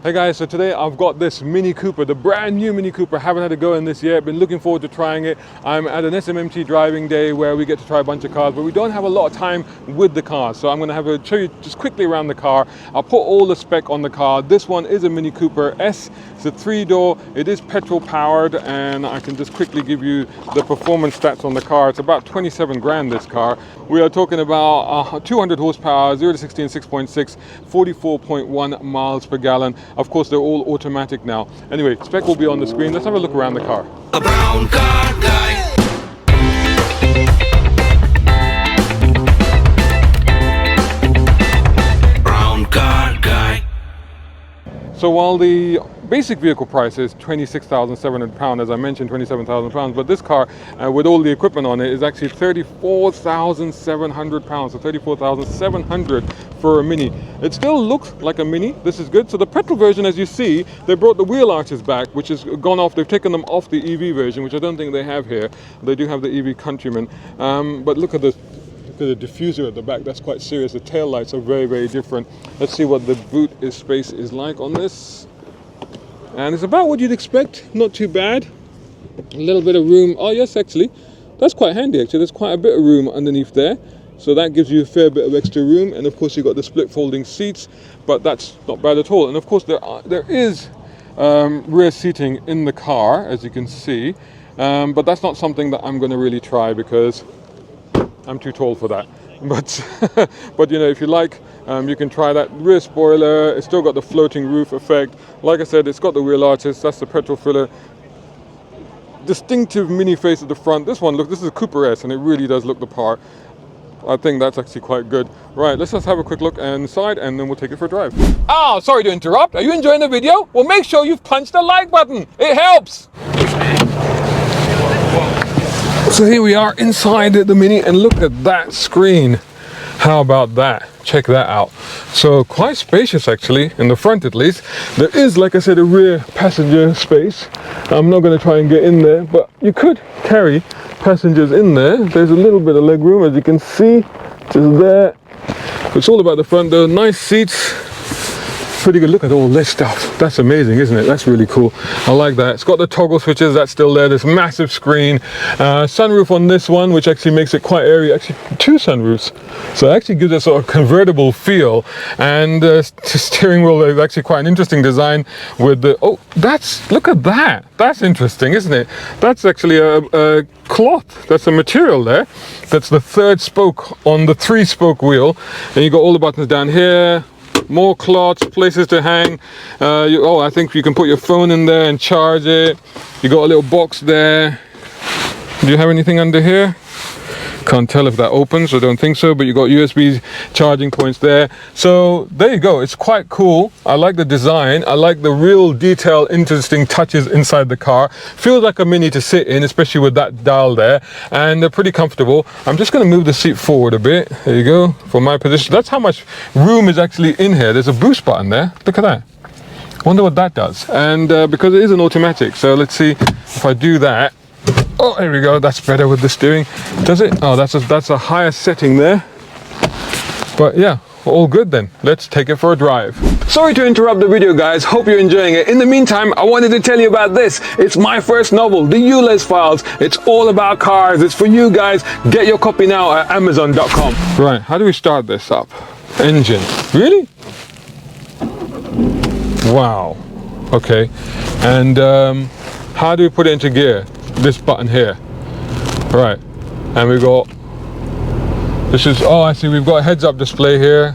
Hey guys, so today I've got this Mini Cooper, the brand new Mini Cooper. Haven't had to go in this yet, been looking forward to trying it. I'm at an SMMT driving day where we get to try a bunch of cars, but we don't have a lot of time with the cars. So I'm gonna show you just quickly around the car. I'll put all the spec on the car. This one is a Mini Cooper S. It's a 3-door, it is petrol powered, and I can just quickly give you the performance stats on the car. It's about 27 grand, this car. We are talking about 200 horsepower, 0 to 60 in 6.6, 44.1 miles per gallon. Of course, they're all automatic now. Anyway, spec will be on the screen. Let's have a look around the car. A brown car guy. Brown car guy. So while the basic vehicle price is £26,700, as I mentioned, £27,000, but this car with all the equipment on it is actually £34,700, so £34,700 for a Mini. It still looks like a Mini. This is good. So the petrol version, as you see, they brought the wheel arches back, which has gone off. They've taken them off the EV version, which I don't think they have here. They do have the EV Countryman, but look at this. Look at the diffuser at the back. That's quite serious. The tail lights are very, very different. Let's see what the boot space is like on this. And it's about what you'd expect. Not too bad. A little bit of room. Oh yes, actually, that's quite handy. Actually, there's quite a bit of room underneath there, so that gives you a fair bit of extra room. And of course, you've got the split folding seats, but that's not bad at all. And of course, there is rear seating in the car, as you can see, but that's not something that I'm going to really try because I'm too tall for that. But but you know, if you like, you can try that. Rear spoiler, it's still got the floating roof effect. Like I said, it's got the wheel arches. That's the petrol filler. Distinctive Mini face at the front. This one, look, this is a Cooper S, and it really does look the part. I think that's actually quite good. Right, let's just have a quick look inside, and then we'll take it for a drive. Oh, sorry to interrupt. Are you enjoying the video? Well, make sure you've punched the like button. It helps. So here we are inside the Mini, and look at that screen. How about that? Check that out. So quite spacious, actually, in the front at least. There is, like I said, a rear passenger space. I'm not going to try and get in there, but you could carry passengers in there. There's a little bit of leg room, as you can see, just there. It's all about the front though. Nice seats. Pretty good. Look at all this stuff. That's amazing, isn't it? That's really cool. I like that. It's got the toggle switches. That's still there. This massive screen. Sunroof on this one, which actually makes it quite airy. Actually, 2 sunroofs. So it actually gives it a sort of convertible feel. And the steering wheel is actually quite an interesting design with the... Oh, look at that. That's interesting, isn't it? That's actually a cloth. That's a material there. That's the 3rd spoke on the 3-spoke wheel. And you got all the buttons down here. More cloths, places to hang. I think you can put your phone in there and charge it. You got a little box there. Do you have anything under here? Can't tell if that opens, I don't think so, but you got USB charging points there. So there you go. It's quite cool. I like the design. I like the real detail, interesting touches inside the car. Feels like a Mini to sit in, especially with that dial there, and they're pretty comfortable. I'm just going to move the seat forward a bit. There you go, from my position. That's how much room is actually in here. There's a boost button there. Look at that. Wonder what that does. And because it is an automatic, so let's see if I do that. Oh, there we go. That's better with the steering. Does it? Oh, that's a higher setting there. But yeah, all good then. Let's take it for a drive. Sorry to interrupt the video, guys. Hope you're enjoying it. In the meantime, I wanted to tell you about this. It's my first novel, The Ulez Files. It's all about cars. It's for you guys. Get your copy now at Amazon.com. Right, how do we start this up? Engine. Really? Wow. Okay. And how do we put it into gear? This button here. Right. And we got... This is... Oh, I see. We've got a heads-up display here.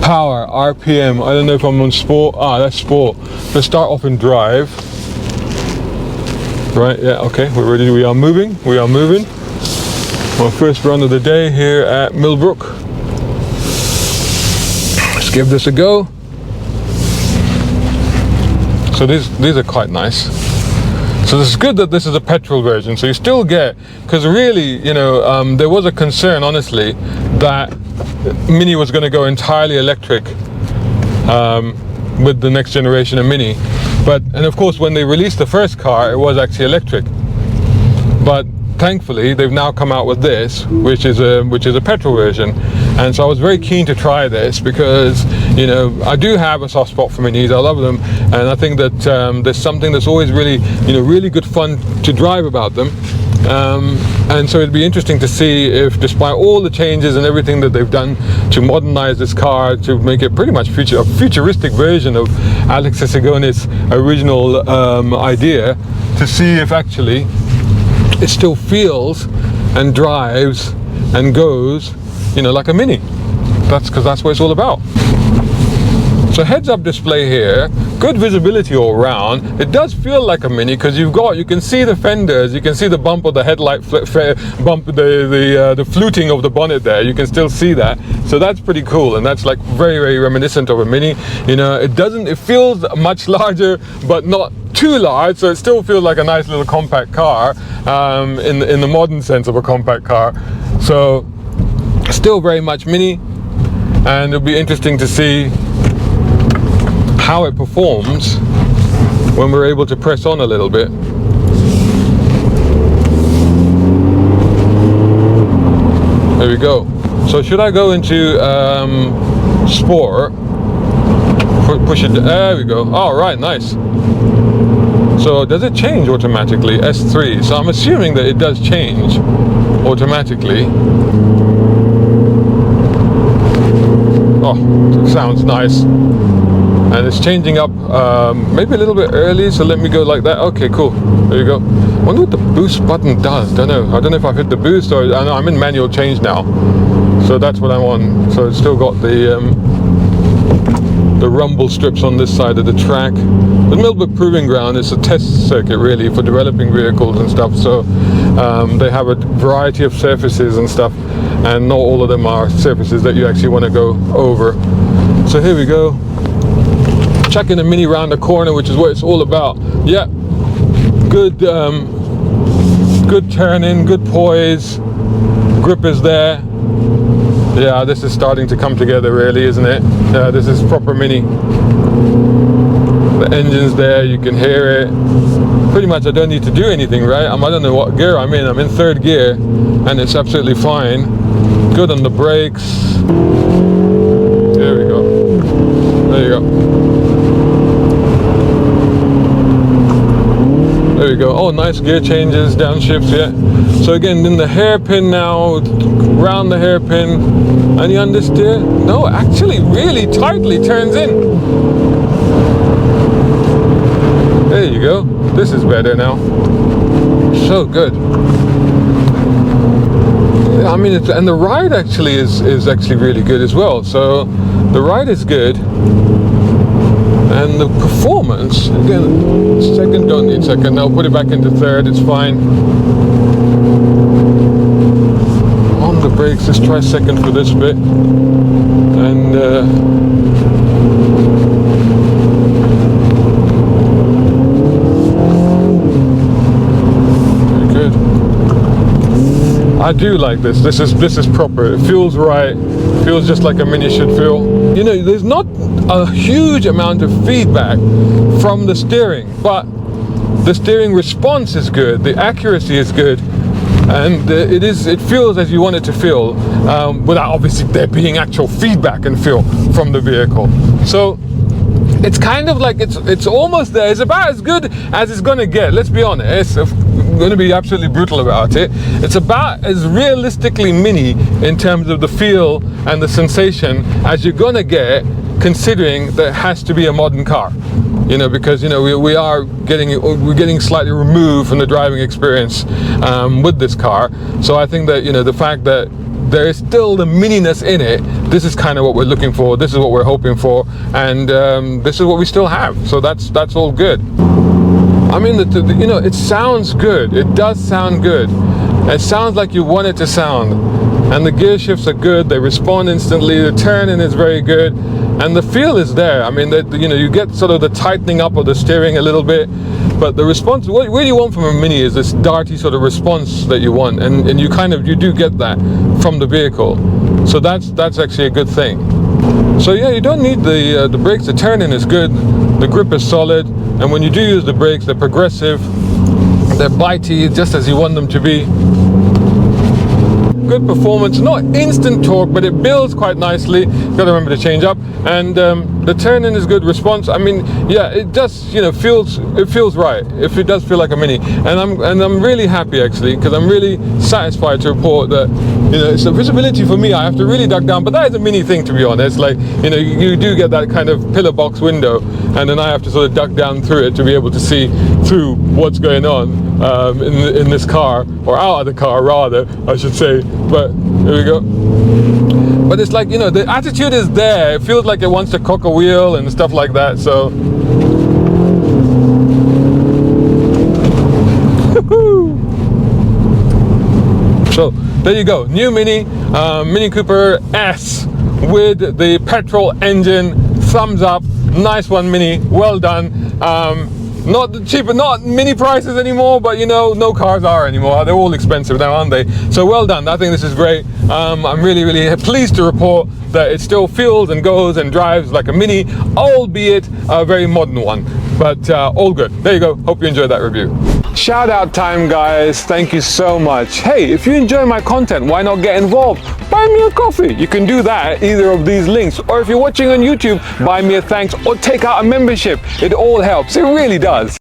Power, RPM. I don't know if I'm on sport. Ah, that's sport. Let's start off in drive. Right, yeah, okay. We're ready. We are moving. We are moving. Our first run of the day here at Millbrook. Let's give this a go. So these are quite nice. So it's good that this is a petrol version, so you still get, because really, you know, there was a concern, honestly, that Mini was going to go entirely electric with the next generation of Mini. And of course, when they released the first car, it was actually electric. But thankfully, they've now come out with this, which is a petrol version. And so I was very keen to try this because, you know, I do have a soft spot for minis. I love them, and I think that there's something that's always really, you know, really good fun to drive about them. And so it'd be interesting to see if, despite all the changes and everything that they've done to modernize this car to make it pretty much a futuristic version of Alex Sessigoni's original idea, to see if actually it still feels and drives and goes, you know, like a Mini. That's because that's what it's all about. So heads-up display here, good visibility all around. It does feel like a Mini because you can see the fenders, you can see the bump of the headlight bump, the fluting of the bonnet there. You can still see that. So that's pretty cool, and that's like very, very reminiscent of a Mini. You know, it feels much larger, but not too large, so it still feels like a nice little compact car in the modern sense of a compact car. So still very much Mini, and it'll be interesting to see how it performs when we're able to press on a little bit. There we go. So should I go into Sport? Push it, there we go. All right, nice. So does it change automatically? S3, so I'm assuming that it does change automatically. Oh, sounds nice. And it's changing up maybe a little bit early, so let me go like that. Okay, cool. There you go. I wonder what the boost button does. Don't know. I don't know if I've hit the boost, or I know I'm in manual change now. So that's what I'm on. So it's still got the rumble strips on this side of the track. The Millbrook Proving Ground is a test circuit really for developing vehicles and stuff. So they have a variety of surfaces and stuff, and not all of them are surfaces that you actually want to go over. So here we go. Chucking a Mini round the corner, which is what it's all about. Yeah, good good turning, good poise, grip is there. Yeah, this is starting to come together really, isn't it? Yeah, this is proper Mini. The engine's there, you can hear it. Pretty much I don't need to do anything, right? I don't know what gear I'm in. I'm in 3rd gear, and it's absolutely fine. Good on the brakes. There we go. There you go. There we go. Oh, nice gear changes, downshifts, yeah. So again, in the hairpin now, round the hairpin, and the understeer, no, actually really tightly turns in. There you go. This is better now. So good. I mean, and the ride actually is actually really good as well. So the ride is good. And the performance, again, second, don't need second. I'll put it back into 3rd, it's fine. On the brakes, let's try 2nd for this bit. And very good. I do like this. This is proper. It feels right. Feels just like a Mini should feel. You know, there's not a huge amount of feedback from the steering, but the steering response is good, the accuracy is good, and it feels as you want it to feel, without obviously there being actual feedback and feel from the vehicle. So it's kind of like it's almost there. It's about as good as it's gonna get. Let's be honest. I'm going to be absolutely brutal about it. It's about as realistically Mini in terms of the feel and the sensation as you're going to get, considering that it has to be a modern car. You know, because you know we're getting slightly removed from the driving experience with this car. So I think that, you know, the fact that there is still the Mininess in it, this is kind of what we're looking for, this is what we're hoping for, and this is what we still have. So that's all good. I mean, you know, it sounds good. It does sound good. It sounds like you want it to sound. And the gear shifts are good. They respond instantly. The turning is very good. And the feel is there. I mean, you know, you get sort of the tightening up of the steering a little bit. But the response, what you want from a Mini is this darty sort of response that you want. And you do get that from the vehicle. So that's actually a good thing. So yeah, you don't need the brakes. The turning is good. The grip is solid. And when you do use the brakes, they're progressive, they're bitey, just as you want them to be. good performance, not instant torque, but it builds quite nicely. Got to remember to change up, and the turn-in is good response. I mean, yeah, it just, you know, feels right. If it does feel like a Mini, and I'm really happy actually, because I'm really satisfied to report that, you know, it's the visibility for me. I have to really duck down, but that is a Mini thing, to be honest. Like, you know, you do get that kind of pillar box window, and then I have to sort of duck down through it to be able to see through what's going on in this car, or out of the car rather, I should say. But here we go. But it's like, you know, the attitude is there. It feels like it wants to cock a wheel and stuff like that. So so there you go, new Mini, Mini Cooper S with the petrol engine. Thumbs up, nice one, Mini, well done. Not the cheaper, not Mini prices anymore, but you know, no cars are anymore. They're all expensive now, aren't they? So well done. I think this is great. I'm really pleased to report that it still feels and goes and drives like a Mini, albeit a very modern one. But all good. There you go. Hope you enjoyed that review. Shout out time, guys. Thank you so much. Hey, if you enjoy my content, why not get involved? Buy me a coffee. You can do that at either of these links. Or if you're watching on YouTube, buy me a thanks or take out a membership. It all helps. It really does.